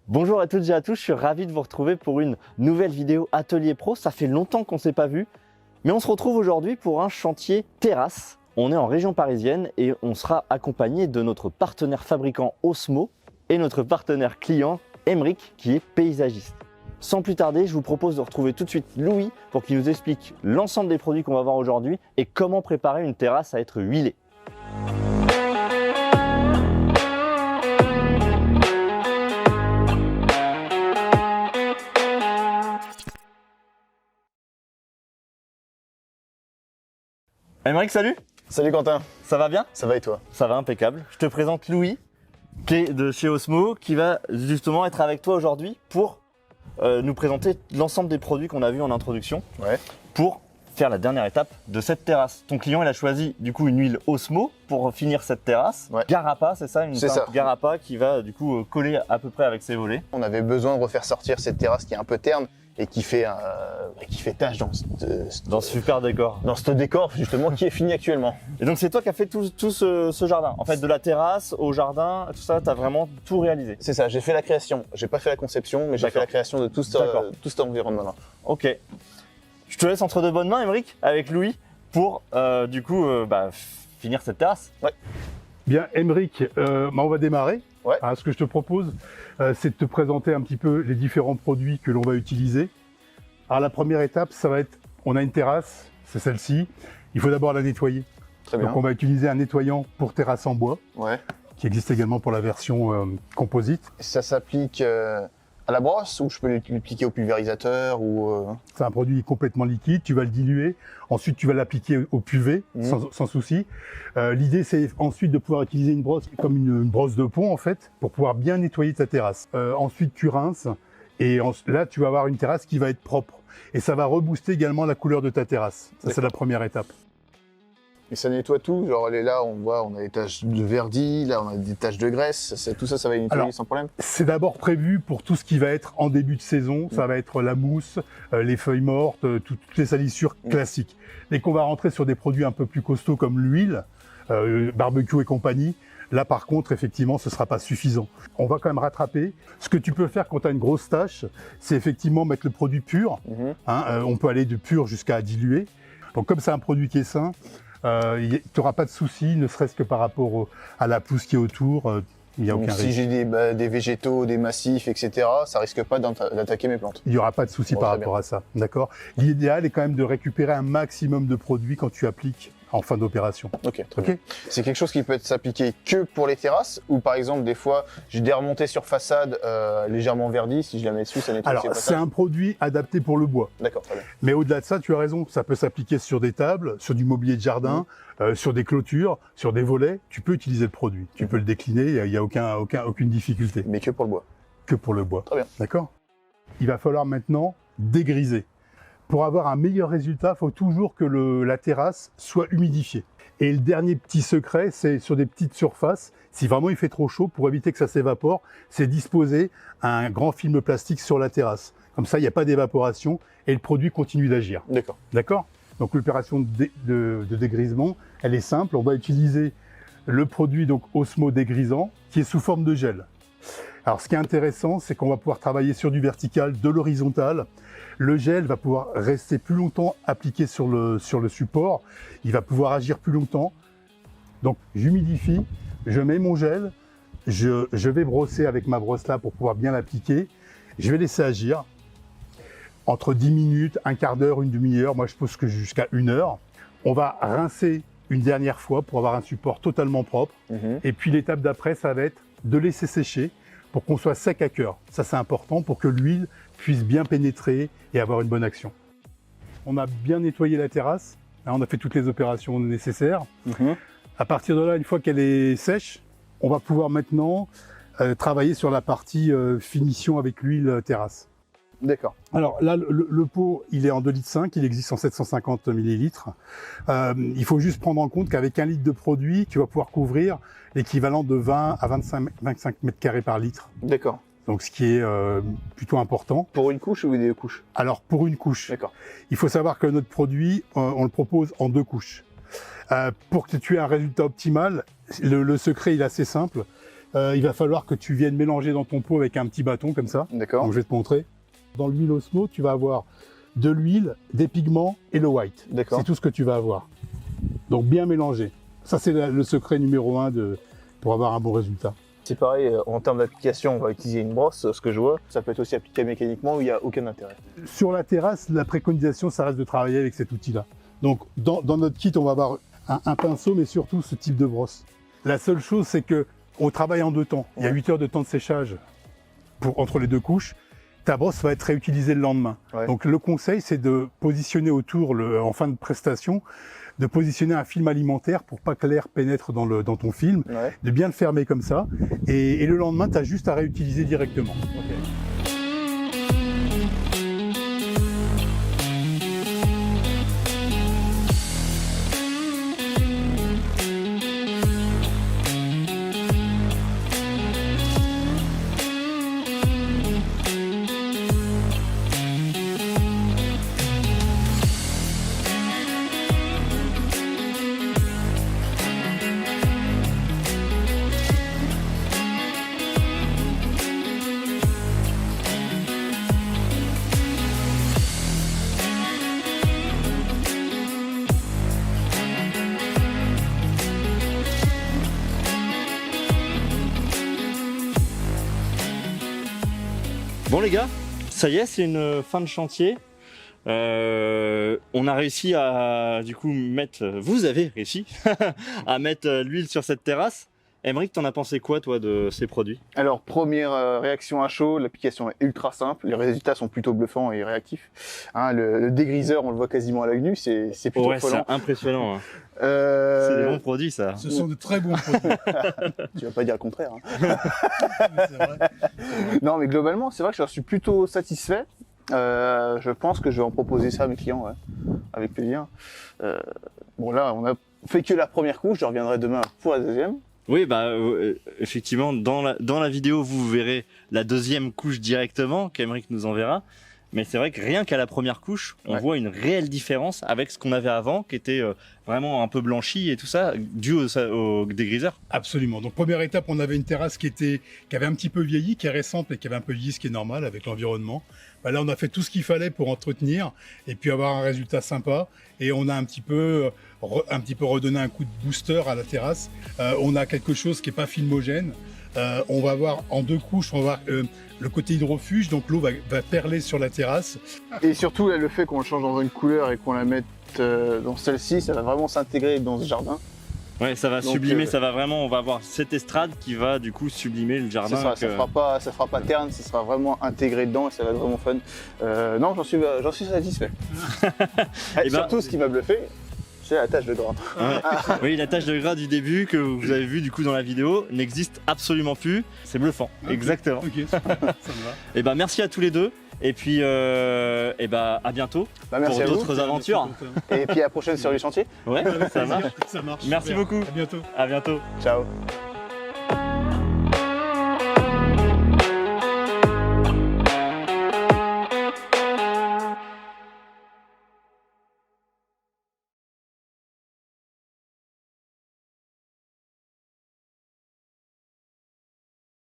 Bonjour à toutes et à tous, je suis ravi de vous retrouver pour une nouvelle vidéo Atelier Pro. Ça fait longtemps qu'on ne s'est pas vu, mais on se retrouve aujourd'hui pour un chantier terrasse. On est en région parisienne et on sera accompagné de notre partenaire fabricant Osmo et notre partenaire client Emric qui est paysagiste. Sans plus tarder, je vous propose de retrouver tout de suite Louis pour qu'il nous explique l'ensemble des produits qu'on va voir aujourd'hui et comment préparer une terrasse à être huilée. Emric, salut! Salut Quentin, Ça va bien? ça va et toi? Ça va, impeccable. Je te présente Louis, qui est de chez Osmo, qui va justement être avec toi aujourd'hui pour nous présenter l'ensemble des produits qu'on a vus en introduction, Ouais. pour faire la dernière étape de cette terrasse. Ton client, il a choisi du coup une huile Osmo pour finir cette terrasse. Ouais. Garapa, c'est ça? Une C'est teinte ça. Garapa qui va du coup coller à peu près avec ses volets. On avait besoin de refaire sortir cette terrasse qui est un peu terne et qui fait tache dans Dans ce super décor. dans ce décor justement qui est fini actuellement. Et donc c'est toi qui as fait tout ce jardin. En fait, de la terrasse au jardin, tout ça, tu as vraiment tout réalisé. C'est ça, j'ai fait la création. J'ai pas fait la conception, mais j'ai fait D'accord. la création de tout D'accord. cet environnement-là. Ok. Je te laisse entre de bonnes mains, Emric, avec Louis, pour finir cette terrasse. Bien, Emric, on va démarrer. Ouais. Ce que je te propose, c'est de te présenter un petit peu les différents produits que l'on va utiliser. Alors, la première étape, ça va être, on a une terrasse, c'est celle-ci. Il faut d'abord la nettoyer. Très bien. Donc, on va utiliser un nettoyant pour terrasse en bois, Ouais. qui existe également pour la version composite. Ça s'applique à la brosse ou je peux l'appliquer au pulvérisateur ou C'est un produit complètement liquide, tu vas le diluer, ensuite tu vas l'appliquer au PUV, sans souci. L'idée, c'est ensuite de pouvoir utiliser une brosse comme une brosse de pont, en fait, pour pouvoir bien nettoyer ta terrasse. Ensuite, tu rinces, et là, tu vas avoir une terrasse qui va être propre. Et ça va rebooster également la couleur de ta terrasse. Ça, c'est la première étape. Et ça nettoie tout, genre là on a des taches de verdi, là on a des taches de graisse, tout ça va nettoyer Alors, sans problème. C'est d'abord prévu pour tout ce qui va être en début de saison. Ça va être la mousse, les feuilles mortes, toutes les salissures classiques. Dès qu'on va rentrer sur des produits un peu plus costauds comme l'huile, barbecue et compagnie, là par contre, effectivement, ce sera pas suffisant. On va quand même rattraper. Ce que tu peux faire quand tu as une grosse tache, c'est effectivement mettre le produit pur. On peut aller de pur jusqu'à dilué. Donc comme c'est un produit qui est sain, tu n'auras pas de souci, ne serait-ce que par rapport à la pousse qui est autour. Il n'y a Donc aucun si risque. j'ai des végétaux, des massifs, etc., ça risque pas d'attaquer mes plantes. Il n'y aura pas de souci Bon, par très rapport à ça. D'accord. L'idéal est quand même de récupérer un maximum de produits quand tu appliques en fin d'opération. Ok, très Ok. bien. C'est quelque chose qui peut s'appliquer que pour les terrasses ou par exemple des fois j'ai des remontées sur façade légèrement verdies, si je la mets dessus ça nettoie Alors, aussi le c'est passage. un produit adapté pour le bois. D'accord, très bien. Mais au-delà de ça, tu as raison, ça peut s'appliquer sur des tables, sur du mobilier de jardin, sur des clôtures, sur des volets. Tu peux utiliser le produit. Tu peux le décliner, il n'y a aucune difficulté. Mais que pour le bois. Que pour le bois. Très bien. D'accord. Il va falloir maintenant dégriser. Pour avoir un meilleur résultat, il faut toujours que la terrasse soit humidifiée. Et le dernier petit secret, c'est sur des petites surfaces, si vraiment il fait trop chaud, pour éviter que ça s'évapore, c'est disposer un grand film plastique sur la terrasse. Comme ça, il n'y a pas d'évaporation et le produit continue d'agir. D'accord. D'accord? Donc l'opération de dégrisement, elle est simple. On va utiliser le produit donc Osmo dégrisant qui est sous forme de gel. Alors ce qui est intéressant, c'est qu'on va pouvoir travailler sur du vertical, de l'horizontal. Le gel va pouvoir rester plus longtemps appliqué sur le support. Il va pouvoir agir plus longtemps. Donc j'humidifie, je mets mon gel, je vais brosser avec ma brosse là pour pouvoir bien l'appliquer. Je vais laisser agir entre 10 minutes, un quart d'heure, une demi-heure. Moi je pose que jusqu'à 1 heure. On va rincer une dernière fois pour avoir un support totalement propre. Et puis l'étape d'après, ça va être de laisser sécher pour qu'on soit sec à cœur. Ça c'est important pour que l'huile puisse bien pénétrer et avoir une bonne action. On a bien nettoyé la terrasse, là, on a fait toutes les opérations nécessaires. À partir de là, une fois qu'elle est sèche, on va pouvoir maintenant travailler sur la partie finition avec l'huile terrasse. D'accord. Alors là, le pot, il est en 2,5 litres, il existe en 750 millilitres. Il faut juste prendre en compte qu'avec 1 litre de produit, tu vas pouvoir couvrir l'équivalent de 20 à 25 mètres carrés par litre. D'accord. Donc ce qui est plutôt important. Pour une couche ou des couches? Alors pour une couche, D'accord. il faut savoir que notre produit, on le propose en 2 couches. Pour que tu aies un résultat optimal, le secret il est assez simple, il va falloir que tu viennes mélanger dans ton pot avec un petit bâton comme ça. D'accord. Donc je vais te montrer. Dans l'huile Osmo, tu vas avoir de l'huile, des pigments et le white. D'accord. C'est tout ce que tu vas avoir. Donc bien mélangé. Ça c'est le secret numéro 1 pour avoir un bon résultat. C'est pareil, en termes d'application, on va utiliser une brosse, ce que je vois. Ça peut être aussi appliqué mécaniquement où il n'y a aucun intérêt. Sur la terrasse, la préconisation, ça reste de travailler avec cet outil-là. Donc dans notre kit, on va avoir un pinceau, mais surtout ce type de brosse. La seule chose, c'est que on travaille en 2 temps. Il y a 8 heures de temps de séchage entre les 2 couches. Ta brosse va être réutilisée le lendemain. Ouais. Donc le conseil, c'est de positionner autour, en fin de prestation, de positionner un film alimentaire pour pas que l'air pénètre dans ton film, Ouais. de bien le fermer comme ça. Et le lendemain, tu as juste à réutiliser directement. Bon les gars, ça y est, c'est une fin de chantier. On a réussi à du coup vous avez réussi à mettre l'huile sur cette terrasse. Aymeric, t'en as pensé quoi toi de ces produits? Alors, première réaction à chaud, l'application est ultra simple, les résultats sont plutôt bluffants et réactifs. Hein, le dégriseur, on le voit quasiment à l'œil nu, c'est plutôt Ouais, c'est affolant. impressionnant. Hein. C'est des bons produits ça. Ce sont de très bons produits. Tu vas pas dire le contraire. Hein. C'est vrai. Non, mais globalement, c'est vrai que je suis plutôt satisfait. Je pense que je vais en proposer ça à mes clients, ouais, avec plaisir. Bon là, on a fait que la première couche, je reviendrai demain pour la deuxième. Oui, bah effectivement, dans la vidéo, vous verrez la deuxième couche directement qu'Aymeric nous enverra. Mais c'est vrai que rien qu'à la première couche, on Ouais. voit une réelle différence avec ce qu'on avait avant, qui était vraiment un peu blanchi et tout ça, dû au dégriseur. Absolument. Donc première étape, on avait une terrasse qui avait un petit peu vieilli, qui est récente et qui avait un peu vieilli, ce qui est normal avec l'environnement. Bah là, on a fait tout ce qu'il fallait pour entretenir et puis avoir un résultat sympa. Et on a un petit peu redonné un coup de booster à la terrasse. On a quelque chose qui est pas filmogène. On va avoir en 2 couches, on va avoir le côté hydrofuge, donc l'eau va perler sur la terrasse. Et surtout, là, le fait qu'on le change dans une couleur et qu'on la mette dans celle-ci, ça va vraiment s'intégrer dans ce jardin. Ouais, ça va Donc, sublimer, ça va vraiment, on va avoir cette estrade qui va du coup sublimer le jardin. Ça fera pas terne, ça sera vraiment intégré dedans et ça va être vraiment fun. Non, j'en suis satisfait. Et surtout, ce qui m'a bluffé, c'est la tache de gras. Ouais. Oui, la tache de gras du début que vous avez vu du coup dans la vidéo n'existe absolument plus. C'est bluffant. Okay. Exactement. Ok, super, ça me va. Et ben merci à tous les deux. Et puis à bientôt Merci pour à vous. d'autres aventures. Et puis à la prochaine sur les chantiers. Ouais, ça marche. Ça marche. Merci Super. beaucoup. À bientôt. À bientôt. Ciao.